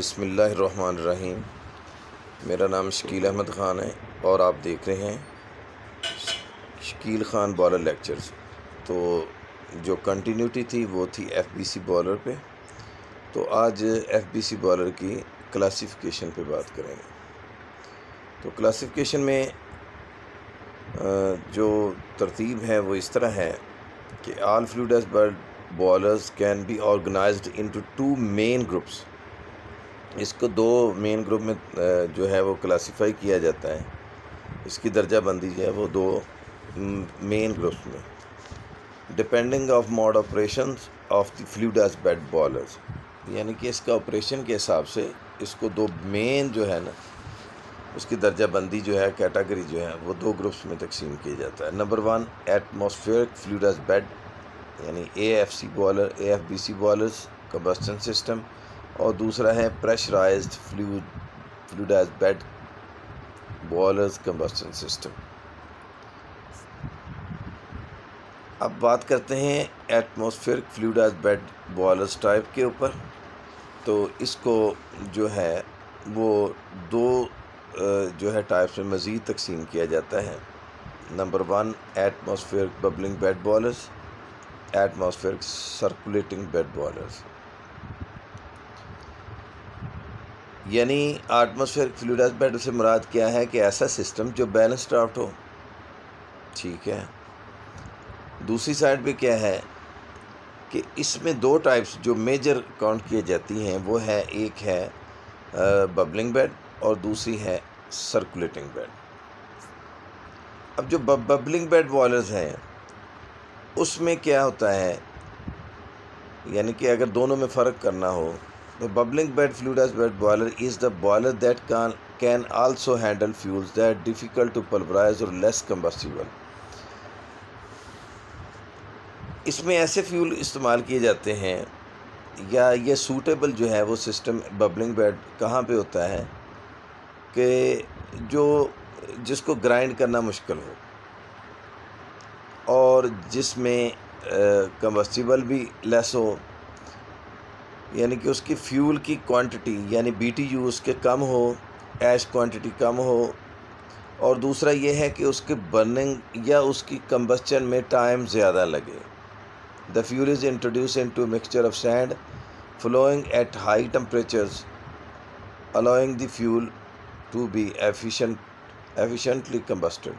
बिस्मिल्लाहिर्रहमानिर्रहीम। मेरा नाम शकील अहमद ख़ान है और आप देख रहे हैं शकील ख़ान बॉलर लेक्चर्स। तो जो कंटिन्यूटी थी वो थी एफबीसी बॉलर पे। तो आज एफबीसी बॉलर की क्लासिफिकेशन पे बात करेंगे। तो क्लासिफिकेशन में जो तरतीब है वो इस तरह है कि all fluid bird bowlers can be organised into two main groups. इसको दो मेन ग्रुप में जो है वो क्लासिफाई किया जाता है। इसकी दर्जा बंदी जो है वो दो मेन ग्रुप्स में, depending of mode operations of the fluid bed bowlers, यानी कि इसका ऑपरेशन के हिसाब से इसको दो मेन जो है ना उसकी दर्जा बंदी जो है, कैटेगरी जो है वो दो ग्रुप्स में तकसीम किया जाता है। नंबर 1 एटमॉस्फेरिक फ्लूइड बेड यानी AFC boiler, AFBC boilers combustion system, और दूसरा है pressurised fluid bed boilers combustion system. अब बात करते हैं atmospheric fluid bed boilers type के ऊपर। तो इसको जो है वो दो जो है टाइप्स में मज़ीद तकसीम किया जाता है। Number 1 atmospheric bubbling bed bowlers, atmospheric circulating bed bowlers. यानी एटमॉस्फेरिक फ्लूइड बेड से मुराद क्या है कि ऐसा सिस्टम जो बैलेंस ड्राफ्ट हो, ठीक है। दूसरी साइड पे क्या है कि इसमें दो टाइप्स जो मेजर काउंट किए जाती हैं वो है, एक है बबलिंग बेड और दूसरी है सर्कुलेटिंग बेड। अब जो बबलिंग बेड बॉलर्स हैं उसमें क्या होता है, यानी कि अगर दोनों में फ़र्क करना हो तो bubbling bed fluid bed boiler is the boiler that can also handle fuels that difficult to pulverise और लेस कंबस्टिबल। इसमें ऐसे फ्यूल इस्तेमाल किए जाते हैं, या ये सूटेबल जो है वो सिस्टम बबलिंग बेड कहाँ पे होता है कि जिसको ग्राइंड करना मुश्किल हो और जिसमें कंबस्टिबल भी लेस हो, यानी कि उसकी फ्यूल की क्वांटिटी यानी BTU उसके कम हो, ऐश क्वांटिटी कम हो, और दूसरा ये है कि उसके बर्निंग या उसकी कंबस्चन में टाइम ज़्यादा लगे। The fuel is introduce into mixture of sand flowing at high temperatures allowing the fuel to be efficiently combusted.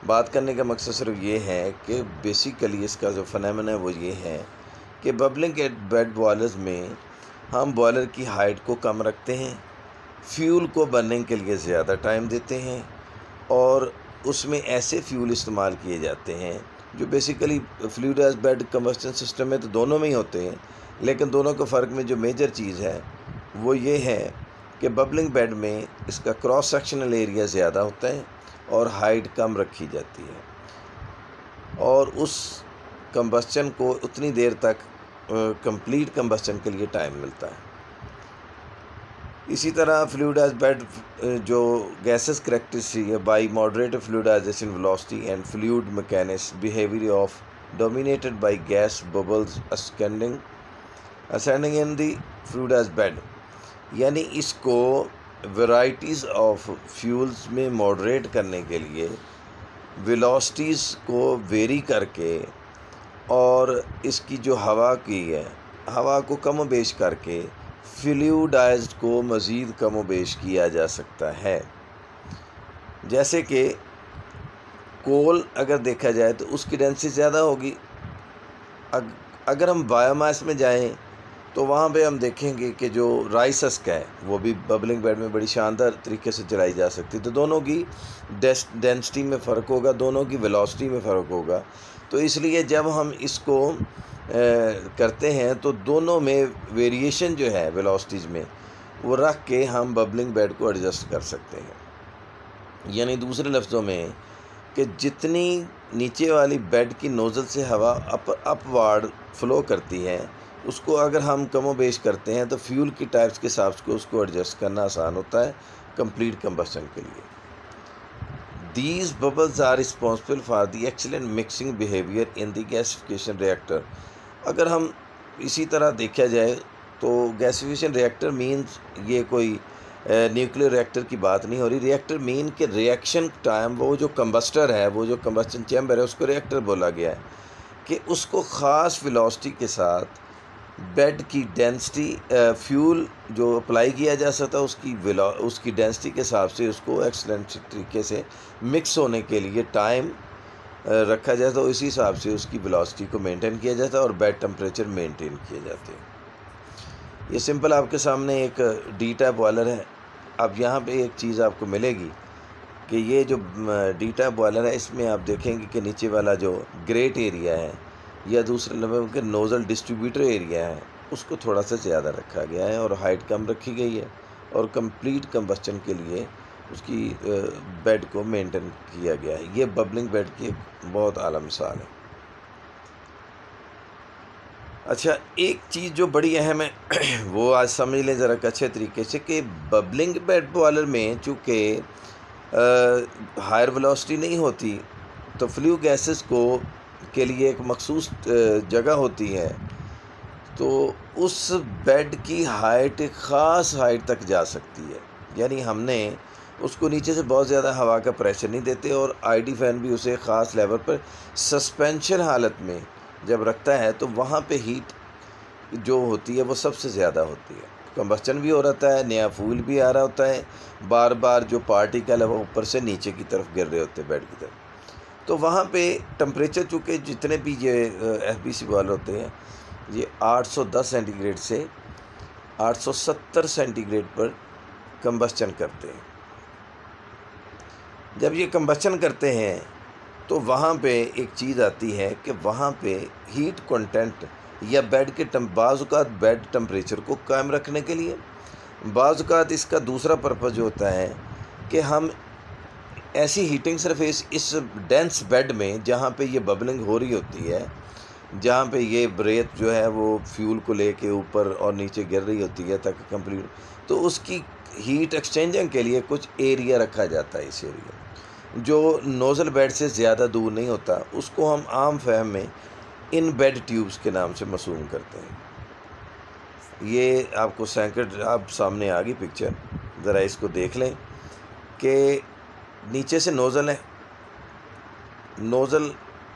बात करने का मकसद सिर्फ ये है कि बेसिकली इसका जो फिनोमेना है वो ये है कि बबलिंग बेड बॉलर्स में हम बॉलर की हाइट को कम रखते हैं, फ्यूल को बनने के लिए ज़्यादा टाइम देते हैं, और उसमें ऐसे फ्यूल इस्तेमाल किए जाते हैं जो basically fluid bed combustion system में तो दोनों में ही होते हैं, लेकिन दोनों के फ़र्क में जो मेजर चीज़ है वो ये है कि बबलिंग बेड में इसका क्रॉस सेक्शनल एरिया ज़्यादा होता है और हाइट कम रखी जाती है, और उस कंबस्चन को उतनी देर तक कंप्लीट कंबस्चन के लिए टाइम मिलता है। इसी तरह फ्लूइड बेड जो गैसेस करेक्टरिस्टिक है by moderate fluidisation velocity and fluid mechanics behaviour of dominated by gas bubbles ascending in the fluid bed, यानी इसको वैराइटीज़ ऑफ फ्यूल्स में मॉडरेट करने के लिए वेलोसिटीज़ को वेरी करके और इसकी जो हवा की है, हवा को कम बेश करके फ्लूइडाइज्ड को मज़ीद कम बेश किया जा सकता है। जैसे कि कोल अगर देखा जाए तो उसकी डेंसिटी ज़्यादा होगी। अगर हम बायोमास में जाएं तो वहाँ पे हम देखेंगे कि जो राइस हस्क है वो भी बबलिंग बेड में बड़ी शानदार तरीके से जलाई जा सकती है। तो दोनों की डेंसिटी में फ़र्क होगा, दोनों की वेलोसिटी में फ़र्क होगा। तो इसलिए जब हम इसको करते हैं तो दोनों में वेरिएशन जो है वेलोसिटीज़ में वो रख के हम बबलिंग बेड को एडजस्ट कर सकते हैं। यानी दूसरे लफ्ज़ों में कि जितनी नीचे वाली बेड की नोज़ल से हवा अपवार्ड फ़्लो करती है, उसको अगर हम कमो बेश करते हैं तो फ्यूल की टाइप्स के हिसाब से उसको एडजस्ट करना आसान होता है कंप्लीट कंबस्टन के लिए। These bubbles are responsible for the excellent mixing behavior in the gasification reactor। अगर हम इसी तरह देखा जाए तो गैसिफिकेशन रिएक्टर मीन्स ये कोई न्यूक्लियर रिएक्टर की बात नहीं हो रही। रिएक्टर मीन के रिएक्शन टाइम, वो जो कंबस्टर है, वो जो कंबस्टन चैम्बर है, उसको रिएक्टर बोला गया है कि उसको ख़ास वेलोसिटी के साथ बेड की डेंसिटी, फ्यूल जो अप्लाई किया जा सकता है उसकी डेंसिटी के हिसाब से उसको एक्सलेंट तरीके से मिक्स होने के लिए टाइम रखा जाता है। तो इसी हिसाब से उसकी वेलोसिटी को मेंटेन किया जाता है और बेड टेम्परेचर मेंटेन किए जाते हैं। ये सिंपल आपके सामने एक डी टाइप बॉयलर है। अब यहाँ पे एक चीज़ आपको मिलेगी कि ये जो डी टाइप बॉयलर है, इसमें आप देखेंगे कि नीचे वाला जो ग्रेट एरिया है या दूसरे लेवल के नोज़ल डिस्ट्रीब्यूटर एरिया है, उसको थोड़ा सा ज़्यादा रखा गया है और हाइट कम रखी गई है और कंप्लीट कंबस्टन के लिए उसकी बेड को मेंटेन किया गया है। ये बबलिंग बेड की एक बहुत आला मिसाल है। अच्छा, एक चीज़ जो बड़ी अहम है वो आज समझ लें ज़रा अच्छे तरीके से कि बबलिंग बेड बॉयलर में चूँकि हायर वेलोसिटी नहीं होती, तो फ्लू गैसेस को के लिए एक मखसूस जगह होती है, तो उस बेड की हाइट एक ख़ास हाइट तक जा सकती है। यानी हमने उसको नीचे से बहुत ज़्यादा हवा का प्रेशर नहीं देते और आईडी फैन भी उसे ख़ास लेवल पर सस्पेंशन हालत में जब रखता है तो वहाँ पे हीट जो होती है वो सबसे ज़्यादा होती है। कंबस्टन भी हो रहता है, नया फ्यूल भी आ रहा होता है, बार बार जो पार्टिकल है वो ऊपर से नीचे की तरफ गिर रहे होते हैं बेड की तरफ। तो वहाँ पे टेम्परेचर चूँकि जितने भी ये FBC बॉयलर होते हैं ये 810 सेंटीग्रेड से 870 सेंटीग्रेड पर कंबस्टन करते हैं। जब ये कंबस्टन करते हैं तो वहाँ पे एक चीज़ आती है कि वहाँ पे हीट कंटेंट या बेड के बाज़ औक़ात बेड टेम्परेचर को कायम रखने के लिए, बाज़ औक़ात इसका दूसरा पर्पज़ जो होता है कि हम ऐसी हीटिंग सरफेस इस डेंस बेड में जहाँ पे ये बबलिंग हो रही होती है, जहाँ पे ये ब्रेथ जो है वो फ्यूल को लेके ऊपर और नीचे गिर रही होती है ताकि कंप्लीट, तो उसकी हीट एक्सचेंजिंग के लिए कुछ एरिया रखा जाता है। इस एरिया जो नोज़ल बेड से ज़्यादा दूर नहीं होता, उसको हम आम फहम में इन बेड ट्यूब्स के नाम से मसूम करते हैं। ये आपको सैंकड़ आप सामने आ गई पिक्चर, ज़रा इसको देख लें कि नीचे से नोज़ल है, नोज़ल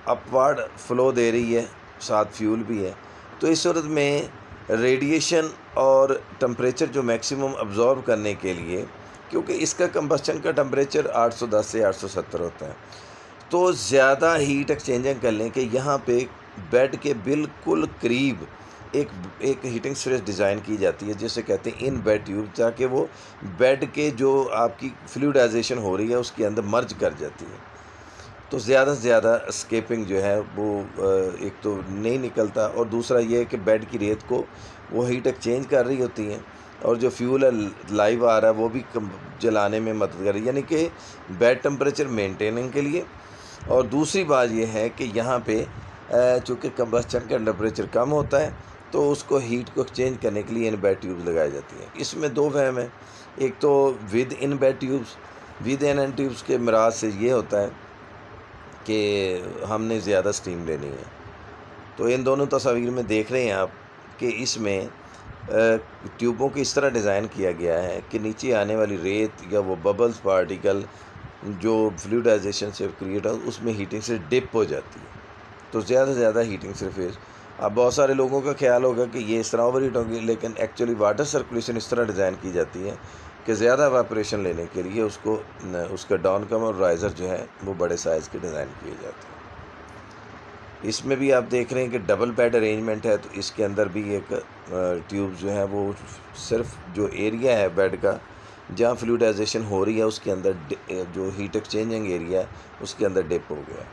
अपवर्ड फ़्लो दे रही है, साथ फ्यूल भी है। तो इस सूरत में रेडिएशन और टेम्परेचर जो मैक्सिमम अब्ज़ॉर्ब करने के लिए, क्योंकि इसका कंबस्टन का टेम्परेचर 810 से 870 होता है, तो ज़्यादा हीट एक्सचेंजिंग कर लें कि यहाँ पे बेड के बिल्कुल करीब एक हीटिंग सरफेस डिज़ाइन की जाती है जिसे कहते हैं इन बेड ट्यूब, ताकि वो बेड के जो आपकी फ्लूइडाइजेशन हो रही है उसके अंदर मर्ज कर जाती है। तो ज़्यादा से ज़्यादा स्केपिंग जो है वो एक तो नहीं निकलता और दूसरा ये है कि बेड की रेत को वो हीट एक्सचेंज कर रही होती हैं और जो फ्यूल है लाइव आ रहा है वो भी जलाने में मदद कर रही है, यानी कि बेड टेम्परेचर मेंटेनिंग के लिए। और दूसरी बात ये है कि यहाँ पे चूँकि कंबस्टन का टेम्परेचर कम होता है तो उसको हीट को एक्सचेंज करने के लिए इन बेड ट्यूब्स लगाई जाती हैं। इसमें दो फहम है, एक तो with in bed tubes, with in tubes के मराज से ये होता है कि हमने ज़्यादा स्टीम लेनी है। तो इन दोनों तस्वीर में देख रहे हैं आप कि इसमें ट्यूबों को इस तरह डिज़ाइन किया गया है कि नीचे आने वाली रेत या वो बबल्स पार्टिकल जो फ्लूइडाइजेशन से क्रिएट हो उसमें हीटिंग से डिप हो जाती है, तो ज़्यादा से ज़्यादा हीटिंग सरफेस। अब बहुत सारे लोगों का ख्याल होगा कि ये इस तरह ओवर हीट होगी, लेकिन एक्चुअली वाटर सर्कुलेशन इस तरह डिज़ाइन की जाती है कि ज़्यादा एवापोरेशन लेने के लिए उसको उसका डाउन कम और राइज़र जो है वो बड़े साइज़ के डिज़ाइन किए जाते हैं। इसमें भी आप देख रहे हैं कि डबल बेड अरेंजमेंट है, तो इसके अंदर भी एक ट्यूब जो है वो सिर्फ जो एरिया है बेड का जहाँ फ्लूइडाइजेशन हो रही है उसके अंदर जो हीट एक्सचेंजिंग एरिया है उसके अंदर डिप हो गया।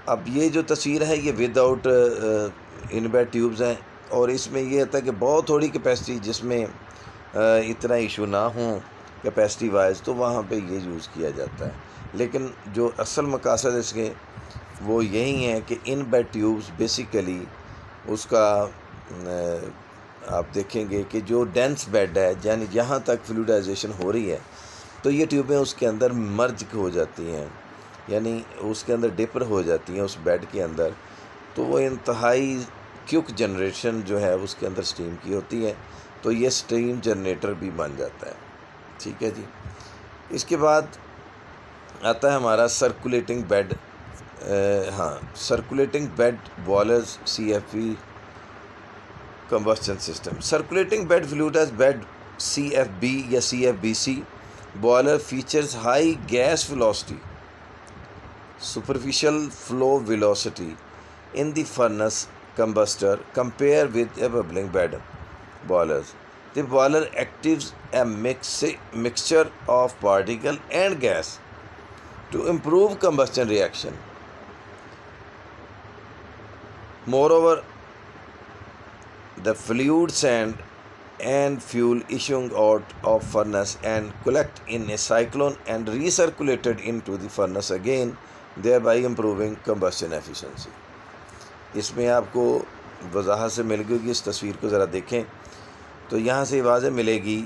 अब ये जो तस्वीर है ये विदाउट इन बेड ट्यूब्स हैं और इसमें ये होता है कि बहुत थोड़ी कैपेसिटी जिसमें इतना इशू ना हो कैपेसिटी वाइज, तो वहाँ पे ये यूज़ किया जाता है। लेकिन जो असल मकासद इसके वो यही है कि इन बेड ट्यूब्स बेसिकली उसका आप देखेंगे कि जो डेंस बेड है यानी जहाँ तक फ्लूइडाइजेशन हो रही है तो ये ट्यूबें उसके अंदर मर्ज हो जाती हैं, यानी उसके अंदर डिपर हो जाती हैं उस बेड के अंदर। तो वो इंतहाई क्विक जनरेशन जो है उसके अंदर स्टीम की होती है, तो ये स्टीम जनरेटर भी बन जाता है। ठीक है जी। इसके बाद आता है हमारा circulating bed, circulating bed boilers CFB combustion system. Circulating bed fluid as bed CFB या CFBC boiler features high gas velocity, superficial flow velocity in the furnace combustor compared with a bubbling bed boilers. The boiler activates a mixture of particle and gas to improve combustion reaction. Moreover, the fluids and fuel issuing out of furnace and collect in a cyclone and recirculated into the furnace again, thereby improving combustion efficiency. इसमें आपको वजाहत से मिल गई। इस तस्वीर को ज़रा देखें तो यहाँ से वाज़ेह मिलेगी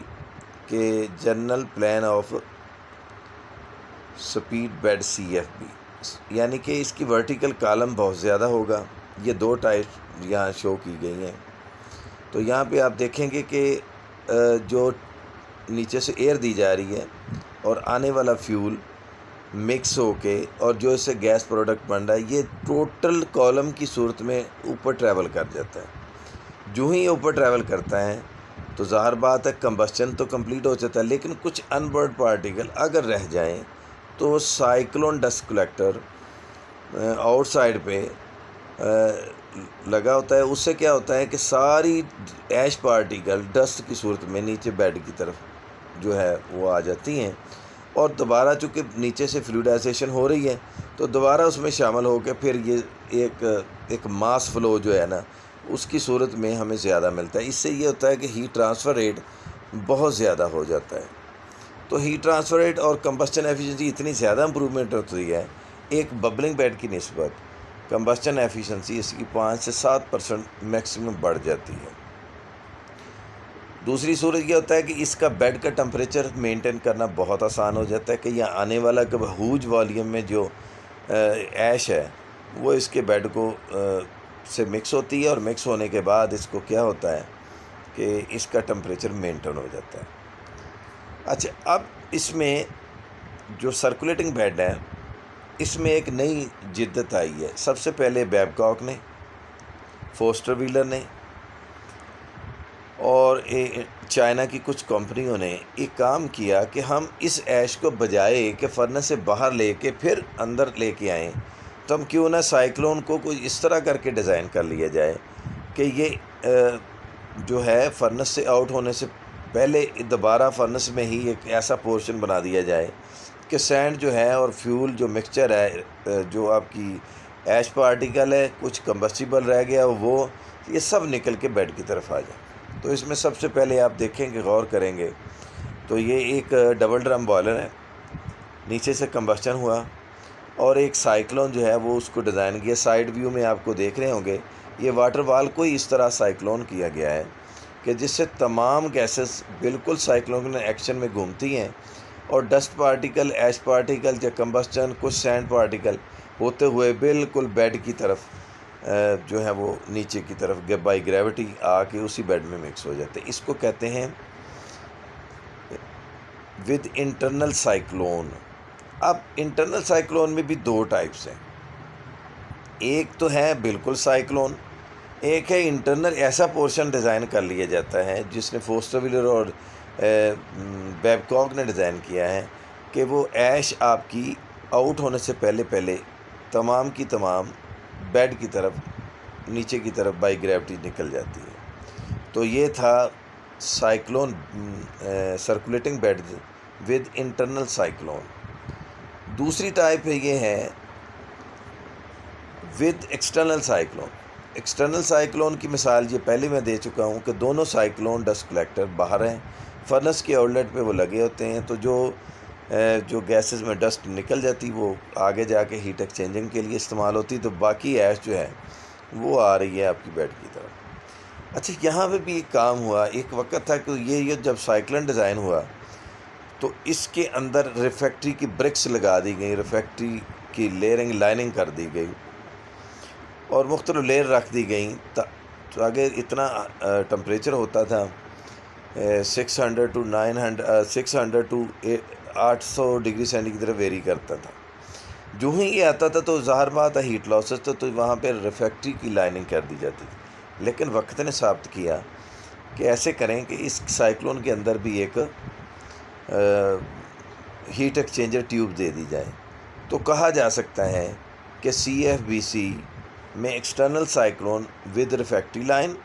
कि general plan of speed bed CFB, यानी कि इसकी वर्टिकल कॉलम बहुत ज़्यादा होगा। ये दो टाइप यहाँ शो की गई हैं। तो यहाँ पे आप देखेंगे कि जो नीचे से एयर दी जा रही है और आने वाला फ्यूल मिक्स होके और जो इससे गैस प्रोडक्ट बन रहा है, ये टोटल कॉलम की सूरत में ऊपर ट्रैवल कर जाता है। जो ही ऊपर ट्रैवल करता है तो ज़ाहिर बात है कंबस्चन तो कंप्लीट हो जाता है, लेकिन कुछ अनबर्न्ड पार्टिकल अगर रह जाएं तो साइक्लोन डस्ट कलेक्टर आउटसाइड पे लगा होता है। उससे क्या होता है कि सारी ऐश पार्टिकल डस्ट की सूरत में नीचे बेड की तरफ जो है वो आ जाती हैं, और दोबारा चूँकि नीचे से फ्लूइडाइजेशन हो रही है तो दोबारा उसमें शामिल होकर फिर ये एक मास फ्लो जो है ना उसकी सूरत में हमें ज़्यादा मिलता है। इससे ये होता है कि हीट ट्रांसफ़र रेट बहुत ज़्यादा हो जाता है। तो हीट ट्रांसफ़र रेट और कंबस्टन एफिशिएंसी इतनी ज़्यादा इम्प्रूवमेंट होती है एक बबलिंग बेड की निस्बत, कंबस्टन एफिशिएंसी इसकी 5 से 7% मैक्सिमम बढ़ जाती है। दूसरी सूरत ये होता है कि इसका बेड का टेम्परेचर मेंटेन करना बहुत आसान हो जाता है कि यहाँ आने वाला कब ह्यूज वॉल्यूम में जो ऐश है वो इसके बेड को से मिक्स होती है, और मिक्स होने के बाद इसको क्या होता है कि इसका टेम्परेचर मेंटेन हो जाता है। अच्छा, अब इसमें जो सर्कुलेटिंग बेड है इसमें एक नई जिद्दत आई है। सबसे पहले बैबकॉक ने, फोस्टर व्हीलर ने और चाइना की कुछ कंपनियों ने एक काम किया कि हम इस ऐश को बजाय कि फर्नेस से बाहर लेके फिर अंदर लेके आएँ, तो हम क्यों ना साइक्लोन को कुछ इस तरह करके डिज़ाइन कर लिया जाए कि ये जो है फर्नेस से आउट होने से पहले दोबारा फर्नेस में ही एक ऐसा पोर्शन बना दिया जाए कि सैंड जो है और फ्यूल जो मिक्सचर है, जो आपकी ऐश पार्टिकल है, कुछ कंबस्टिबल रह गया वो, ये सब निकल के बेड की तरफ आ जाए। तो इसमें सबसे पहले आप देखेंगे, गौर करेंगे तो ये एक डबल ड्रम बॉयलर है, नीचे से कंबस्टन हुआ और एक साइक्लोन जो है वो उसको डिज़ाइन किया। साइड व्यू में आपको देख रहे होंगे ये वाटर वाल को ही इस तरह साइक्लोन किया गया है कि जिससे तमाम गैसेस बिल्कुल साइक्लोन एक्शन में घूमती हैं और डस्ट पार्टिकल, ऐश पार्टिकल या कंबस्टन, कुछ सैंड पार्टिकल होते हुए बिल्कुल बेड की तरफ जो है वो नीचे की तरफ बाई ग्रेविटी आके उसी बेड में मिक्स हो जाते हैं। इसको कहते हैं विद इंटरनल साइक्लोन। अब इंटरनल साइक्लोन में भी दो टाइप्स हैं, एक तो है बिल्कुल साइक्लोन, एक है इंटरनल। ऐसा पोर्शन डिज़ाइन कर लिया जाता है जिसने फोस्टर व्हीलर और बैबकॉक ने डिज़ाइन किया है कि वो ऐश आपकी आउट होने से पहले तमाम की तमाम बेड की तरफ, नीचे की तरफ बाई ग्रेविटी निकल जाती है। तो ये था cyclone, circulating bed with internal cyclone. दूसरी टाइप है ये है with external cyclone. External cyclone की मिसाल ये पहले मैं दे चुका हूँ कि दोनों साइक्लोन डस्ट कलेक्टर बाहर हैं, फर्नेस के आउटलेट पे वो लगे होते हैं, तो जो गैसेस में डस्ट निकल जाती वो आगे जाके हीट एक्सचेंजिंग के लिए इस्तेमाल होती, तो बाकी ऐश जो है वो आ रही है आपकी बेड की तरफ। अच्छा, यहाँ पे भी एक काम हुआ, एक वक्त था कि ये जब साइक्लोन डिज़ाइन हुआ तो इसके अंदर रिफैक्ट्री की ब्रिक्स लगा दी गई, रिफैक्ट्री की लेयरिंग लाइनिंग कर दी गई और मुख्तलिफ लेयर रख दी गई तो आगे इतना टेम्परेचर होता था 600 to 900 600 to 800 degree centigrade vary करता था। जो ही ये आता था तो ज़ाहिर बात है हीट लॉसेस तो वहाँ पे रिफैक्ट्री की लाइनिंग कर दी जाती थी। लेकिन वक्त ने साबित किया कि ऐसे करें कि इस साइक्लोन के अंदर भी एक हीट एक्सचेंजर ट्यूब दे दी जाए। तो कहा जा सकता है कि CFBC में external cyclone with refractory line,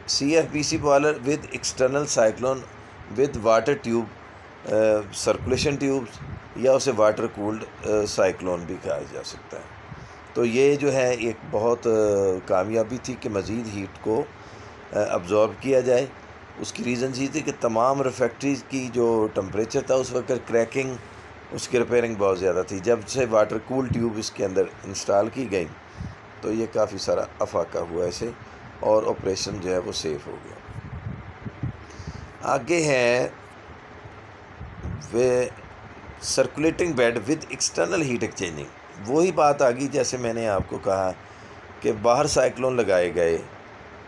CFBC boiler with external cyclone with water tube circulation tubes, या उसे वाटर कूल्ड साइक्लोन भी कहा जा सकता है। तो ये जो है एक बहुत कामयाबी थी कि मज़ीद हीट को अब्ज़ॉर्ब किया जाए। उसकी रीज़न ये थी कि तमाम रिफैक्ट्रीज़ की जो टेम्परेचर था उस वक्त क्रैकिंग, उसकी रिपेयरिंग बहुत ज़्यादा थी। जब से वाटर कूल ट्यूब इसके अंदर इंस्टॉल की गई तो ये काफ़ी सारा अफाका हुआ इसे, और ऑपरेशन जो है वो सेफ़ हो गया। आगे है way circulating bed with external heat exchanging. वही बात आ गई जैसे मैंने आपको कहा कि बाहर साइक्लोन लगाए गए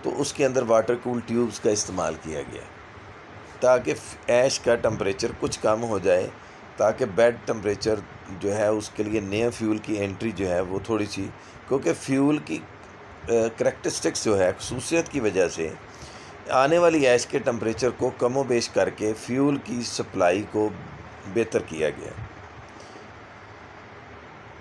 तो उसके अंदर वाटर कूल ट्यूब्स का इस्तेमाल किया गया ताकि ऐश का टेम्परेचर कुछ कम हो जाए, ताकि बेड टेम्परेचर जो है उसके लिए नए फ्यूल की एंट्री जो है वो थोड़ी सी, क्योंकि फ्यूल की करैक्टरिस्टिक्स जो है खसूसियत की वजह से आने वाली ऐश के टेम्परेचर को कमो बेश करके फ्यूल की सप्लाई को बेहतर किया गया।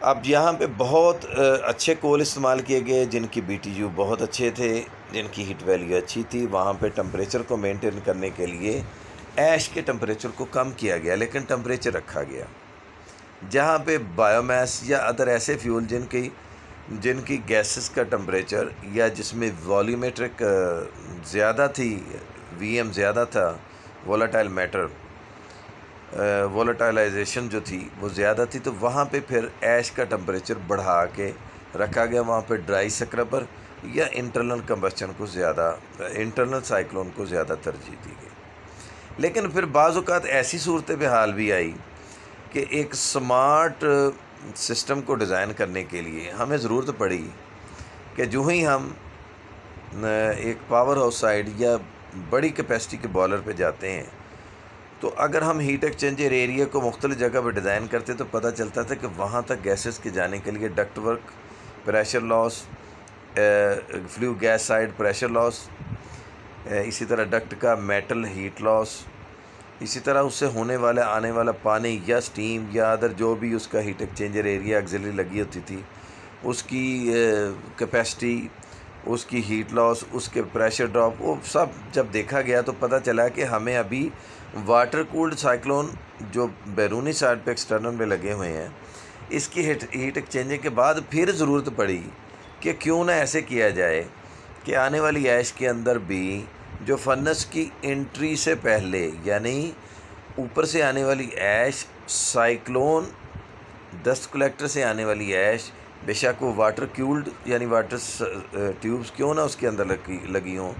अब यहाँ पे बहुत अच्छे कोल इस्तेमाल किए गए जिनकी BTU बहुत अच्छे थे, जिनकी हीट वैल्यू अच्छी थी। वहाँ पे टेम्परेचर को मेंटेन करने के लिए ऐश के टेम्परेचर को कम किया गया, लेकिन टेम्परेचर रखा गया। जहाँ पे बायोमास या अदर ऐसे फ्यूल जिनकी गैसेस का टेम्परेचर या जिसमें वॉल्यूमेट्रिक ज़्यादा थी, VM ज़्यादा था, वोलेटाइल मैटर वोलेटाइलाइजेशन जो थी वो ज़्यादा थी, तो वहाँ पे फिर ऐश का टेम्परेचर बढ़ा के रखा गया। वहाँ पे ड्राई स्क्रबर या इंटरनल कंबस्चन को ज़्यादा, इंटरनल साइक्लोन को ज़्यादा तरजीह दी गई। लेकिन फिर बाज़ औक़ात ऐसी सूरत बहाल भी आई कि एक स्मार्ट सिस्टम को डिज़ाइन करने के लिए हमें ज़रूरत पड़ी कि जो ही हम एक पावर हाउस साइड या बड़ी कैपेसिटी के बॉयलर पे जाते हैं तो अगर हम हीट एक्सचेंजर एरिया को मुख्तलिफ जगह पर डिज़ाइन करते तो पता चलता था कि वहाँ तक गैसेस के जाने के लिए duct work, pressure loss, flue gas side pressure loss, इसी तरह डक्ट का मेटल हीट लॉस, इसी तरह उससे होने वाला आने वाला पानी या स्टीम या अदर जो भी उसका हीट एक्सचेंजर एरिया ऑक्सिलरी लगी होती थी उसकी कैपेसिटी, उसकी हीट लॉस, उसके प्रेशर ड्रॉप, वो सब जब देखा गया तो पता चला कि हमें अभी वाटर कूल्ड साइक्लोन जो बैरूनी साइड पे एक्सटर्नल में लगे हुए हैं इसकी हीट एक्सचेंजिंग के बाद फिर ज़रूरत पड़ी कि क्यों ना ऐसे किया जाए कि आने वाली ऐश के अंदर भी जो फर्नेस की एंट्री से पहले, यानी ऊपर से आने वाली ऐश, साइक्लोन डस्ट कलेक्टर से आने वाली ऐश, बेशक वो वाटर कूल्ड यानी वाटर ट्यूब्स क्यों ना उसके अंदर लगी हों,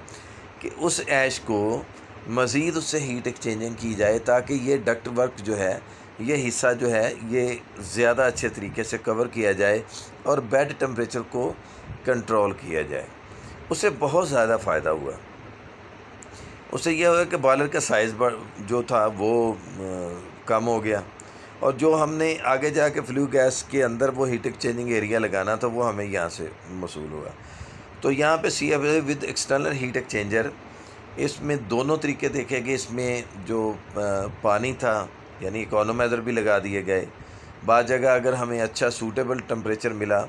कि उस ऐश को मज़ीद उससे हीट एक्सचेंजिंग की जाए ताकि ये डक्ट वर्क जो है, ये हिस्सा जो है, ये ज़्यादा अच्छे तरीके से कवर किया जाए और बेड टेम्परेचर को कंट्रोल किया जाए। उससे बहुत ज़्यादा फ़ायदा हुआ। उससे यह हुआ कि बॉयलर का साइज़ जो था वो कम हो गया, और जो हमने आगे जाके फ्लू गैस के अंदर वो हीट एक्सचेंजिंग एरिया लगाना था वो हमें यहाँ से मसूल हुआ। तो यहाँ पे CFBC with external heat exchanger, इसमें दोनों तरीके देखे गए। इसमें जो पानी था यानी इकोनोमाइज़र भी लगा दिए गए। बाद जगह अगर हमें अच्छा सूटेबल टेम्परेचर मिला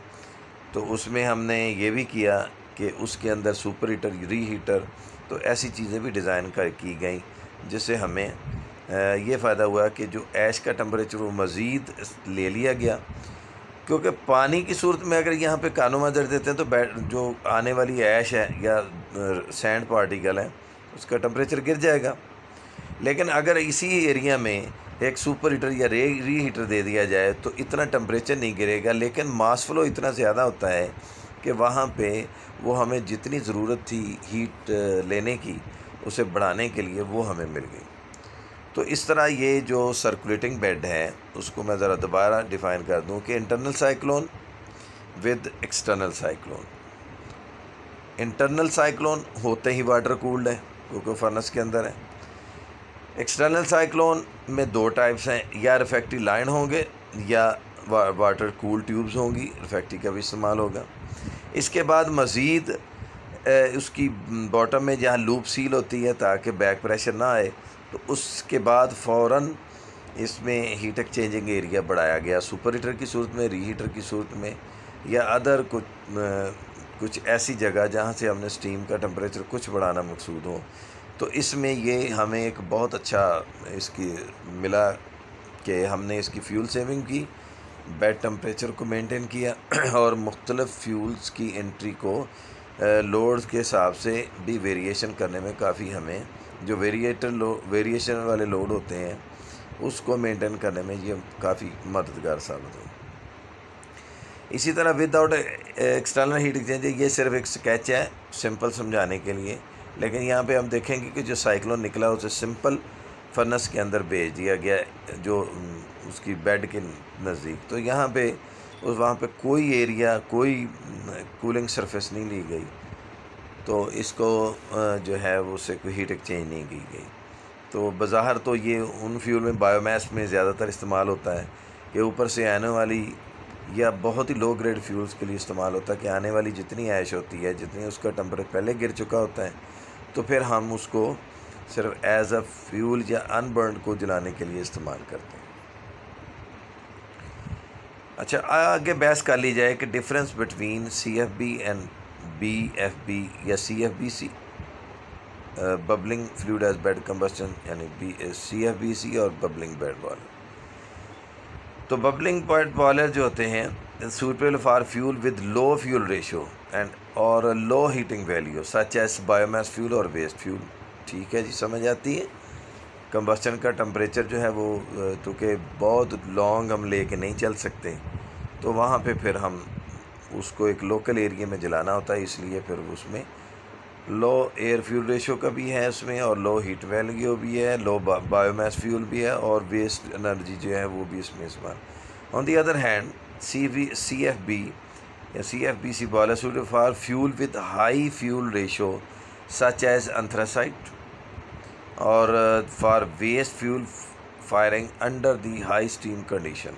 तो उसमें हमने ये भी किया कि उसके अंदर सुपर हीटर, रीहीटर, तो ऐसी चीज़ें भी डिज़ाइन की गई जिससे हमें ये फ़ायदा हुआ कि जो ऐश का टेम्परेचर वो मज़ीद ले लिया गया। क्योंकि पानी की सूरत में अगर यहाँ पे इकोनोमाइज़र देते हैं तो जो आने वाली ऐश है या सैंड पार्टिकल है उसका टेम्परेचर गिर जाएगा। लेकिन अगर इसी एरिया में एक सुपर हीटर या रीहीटर दे दिया जाए तो इतना टेम्परेचर नहीं गिरेगा, लेकिन मास फ्लो इतना ज़्यादा होता है कि वहाँ पे वो हमें जितनी ज़रूरत थी हीट लेने की उसे बढ़ाने के लिए वो हमें मिल गई। तो इस तरह ये जो सर्कुलेटिंग बेड है उसको मैं ज़रा दोबारा डिफ़ाइन कर दूँ कि internal cyclone with external cyclone. Internal cyclone होते ही वाटर कूल्ड है क्योंकि फर्नेस के अंदर है। एक्सटर्नल साइक्लोन में दो टाइप्स हैं, या रिफैक्ट्री लाइन होंगे या वाटर कूल ट्यूब्स होंगी, रिफैक्ट्री का भी इस्तेमाल होगा। इसके बाद मज़ीद उसकी बॉटम में जहाँ लूप सील होती है ताकि बैक प्रेशर ना आए, तो उसके बाद फ़ौरन इसमें हीट एक्सचेंजिंग एरिया बढ़ाया गया सुपर हीटर की सूरत में, रीहीटर की सूरत में, या अदर कुछ ऐसी जगह जहाँ से हमने स्टीम का टेम्परेचर कुछ बढ़ाना मकसूद हो। तो इसमें ये हमें एक बहुत अच्छा इसकी मिला कि हमने इसकी फ्यूल सेविंग की, बेड टेम्परेचर को मेंटेन किया और मुख्तलिफ़ फ्यूल्स की एंट्री को लोड्स के हिसाब से भी वेरिएशन करने में काफ़ी हमें जो वेरिएशन वाले लोड होते हैं उसको मेंटेन करने में ये काफ़ी मददगार साबित हो। इसी तरह विदाउट एक्सटर्नल हीट एक्सचेंजर, ये सिर्फ एक स्केच है सिंपल समझाने के लिए, लेकिन यहाँ पे हम देखेंगे कि जो साइक्लोन निकला उसे सिंपल फर्नेस के अंदर भेज दिया गया जो उसकी बेड के नज़दीक। तो यहाँ पे वहाँ पे कोई एरिया, कोई कूलिंग सरफेस नहीं ली गई, तो इसको जो है वो उससे कोई हीट एक्सचेंज नहीं की गई। तो बज़ाहिर तो ये उन फ्यूल में बायोमास में ज़्यादातर इस्तेमाल होता है कि ऊपर से आने वाली या बहुत ही लो ग्रेड फ्यूल्स के लिए इस्तेमाल होता है कि आने वाली जितनी ऐश होती है, जितनी उसका टेम्परेचर पहले गिर चुका होता है, तो फिर हम उसको सिर्फ एज अ फ्यूल या अनबर्न को जलाने के लिए इस्तेमाल करते हैं। अच्छा, आगे बहस कर ली जाए कि difference between CFB and BFB या CFBC, bubbling fluid as bed combustion, यानी CFBC और बबलिंग बेड बॉयलर। तो बबलिंग बेड बॉयलर जो होते हैं suitable for fuel with low fuel ratio and और low heating value such as biomass fuel और waste fuel. ठीक है जी, समझ आती है। कंबस्टन का टेम्परेचर जो है वो क्योंकि बहुत लॉन्ग हम लेके नहीं चल सकते, तो वहाँ पे फिर हम उसको एक लोकल एरिया में जलाना होता है, इसलिए फिर उसमें लो एयर फ्यूल रेशो का भी है उसमें, और लो हीट वैल्यू भी है, लो बायोमास फ्यूल भी है, और वेस्ट एनर्जी जो है वो भी इसमें इस्तेमाल। On the other hand CFB या CFBC boiler suited for fuel with high fuel ratio such as anthracite और for waste fuel firing under the high steam condition,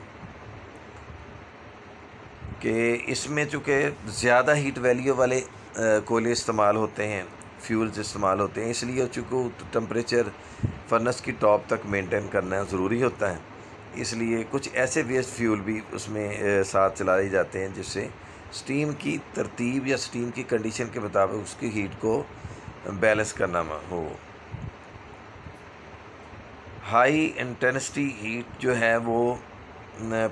कि इसमें चूँकि ज़्यादा हीट वैल्यू वाले कोयले इस्तेमाल होते हैं, फ्यूल्स इस्तेमाल होते हैं, इसलिए चूँकि टेम्परेचर फर्नेस की टॉप तक मेंटेन करना ज़रूरी होता है, इसलिए कुछ ऐसे वेस्ट फ्यूल भी उसमें साथ चलाए जाते हैं जिससे स्टीम की तरतीब या स्टीम की कंडीशन के मुताबिक उसकी हीट को बैलेंस करना हो। हाई इंटेंसिटी हीट जो है वो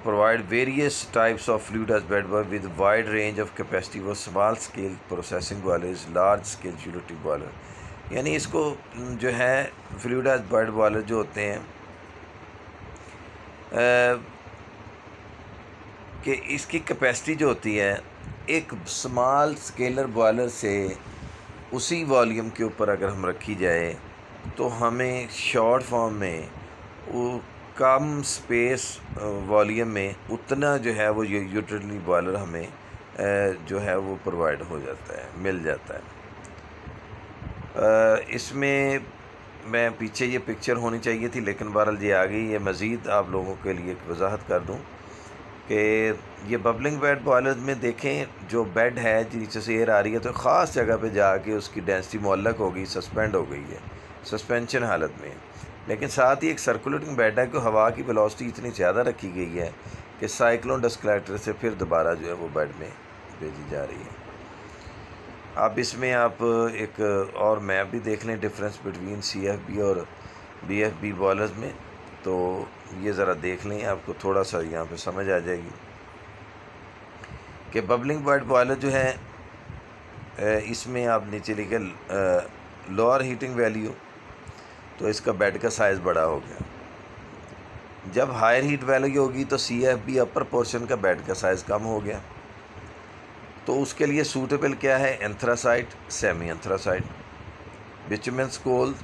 provide various types of fluid as bed boiler with wide range of capacity for small scale processing boilers, large scale utility boiler। यानी इसको जो है फ्लूइड एज बेड बॉयलर जो होते हैं कि इसकी कैपेसिटी जो होती है एक स्मॉल स्केलर बॉयलर से उसी वॉल्यूम के ऊपर अगर हम रखी जाए तो हमें शॉर्ट फॉर्म में वो कम स्पेस वॉल्यूम में उतना जो है वो यूटिलिटी बॉयलर हमें जो है वो प्रोवाइड हो जाता है, मिल जाता है। इसमें मैं पीछे ये पिक्चर होनी चाहिए थी लेकिन बहरहाल ये आ गई। ये मज़ीद आप लोगों के लिए एक वजाहत कर दूं कि ये बबलिंग बेड बॉयलर में देखें जो बेड है नीचे से एयर आ रही है तो ख़ास जगह पे जाके उसकी डेंसिटी मुअल्लक हो गई, सस्पेंड हो गई है, सस्पेंशन हालत में। लेकिन साथ ही एक सर्कुलेटिंग बेड है कि हवा की वेलोसिटी इतनी ज़्यादा रखी गई है कि साइक्लोन डस्ट कलेक्टर से फिर दोबारा जो है वो बेड में भेजी जा रही है। अब इसमें आप एक और मैप भी देख लें डिफरेंस बिटवीन CFB और BFB बॉयलर्स में, तो ये ज़रा देख लें, आपको थोड़ा सा यहाँ पे समझ आ जाएगी कि बबलिंग बेड बॉयलर जो है इसमें आप नीचे लिखे लोअर हीटिंग वैल्यू, तो इसका बेड का साइज़ बड़ा हो गया। जब हायर हीट वैल्यू होगी तो CFB अपर पोर्शन का बेड का साइज़ कम हो गया। तो उसके लिए सूटेबल क्या है, एंथ्रासाइट, सेमी एंथ्रासाइट, बिटुमेनस कोल।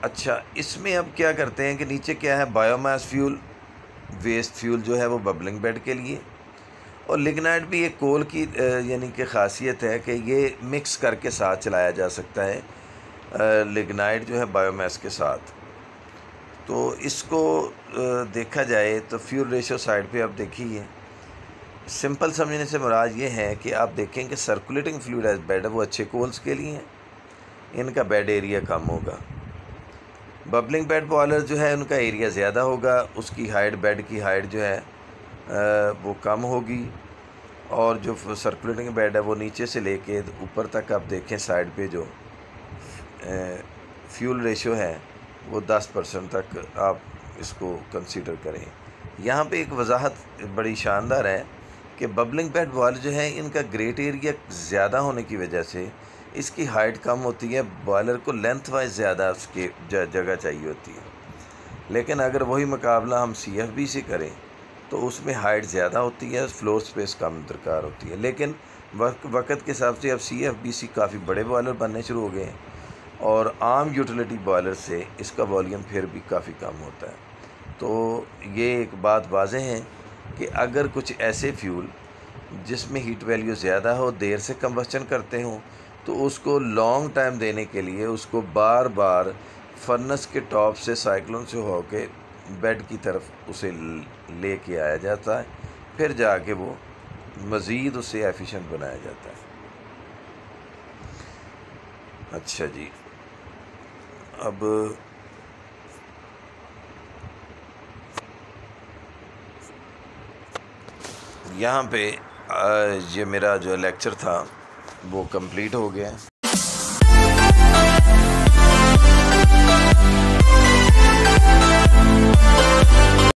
अच्छा, इसमें अब क्या करते हैं कि नीचे क्या है बायोमास फ्यूल, वेस्ट फ्यूल जो है वो बबलिंग बेड के लिए, और लिग्नाइट भी एक कोल की यानी कि ख़ासियत है कि ये मिक्स करके साथ चलाया जा सकता है, लिग्नाइट जो है बायोमास के साथ। तो इसको देखा जाए तो फ्यूल रेशो साइड पे आप देखिए, सिंपल समझने से मुराद ये है कि आप देखें कि सर्कुलेटिंग फ्लूइड एज बेड है वो अच्छे कोल्स के लिए हैं, इनका बेड एरिया कम होगा। बबलिंग बेड बॉयलर जो है उनका एरिया ज़्यादा होगा, उसकी हाइट, बेड की हाइट जो है वो कम होगी, और जो सर्कुलेटिंग बेड है वो नीचे से लेके ऊपर तक आप देखें साइड पे जो फ्यूल रेशो है वो 10% तक आप इसको कंसीडर करें। यहाँ पे एक वजाहत बड़ी शानदार है कि बबलिंग बेड बॉयलर जो है इनका ग्रेट एरिया ज़्यादा होने की वजह से इसकी हाइट कम होती है, बॉयलर को लेंथ वाइज ज़्यादा उसके जगह चाहिए होती है। लेकिन अगर वही मुकाबला हम CFB से करें तो उसमें हाइट ज़्यादा होती है, फ्लोर स्पेस कम दरकार होती है। लेकिन वक्त के हिसाब से अब CFBC काफ़ी बड़े बॉयलर बनने शुरू हो गए हैं, और आम यूटिलिटी बॉयलर से इसका वॉल्यूम फिर भी काफ़ी कम होता है। तो ये एक बात वाज़ेह है कि अगर कुछ ऐसे फ्यूल जिसमें हीट वैल्यू ज़्यादा हो, देर से कंबस्चन करते हों, तो उसको लॉन्ग टाइम देने के लिए उसको बार बार फर्नेस के टॉप से साइक्लोन से होके बेड की तरफ उसे ले के आया जाता है, फिर जाके वो मज़ीद उसे एफिशिएंट बनाया जाता है। अच्छा जी, अब यहाँ पे ये मेरा जो लेक्चर था वो कंप्लीट हो गया।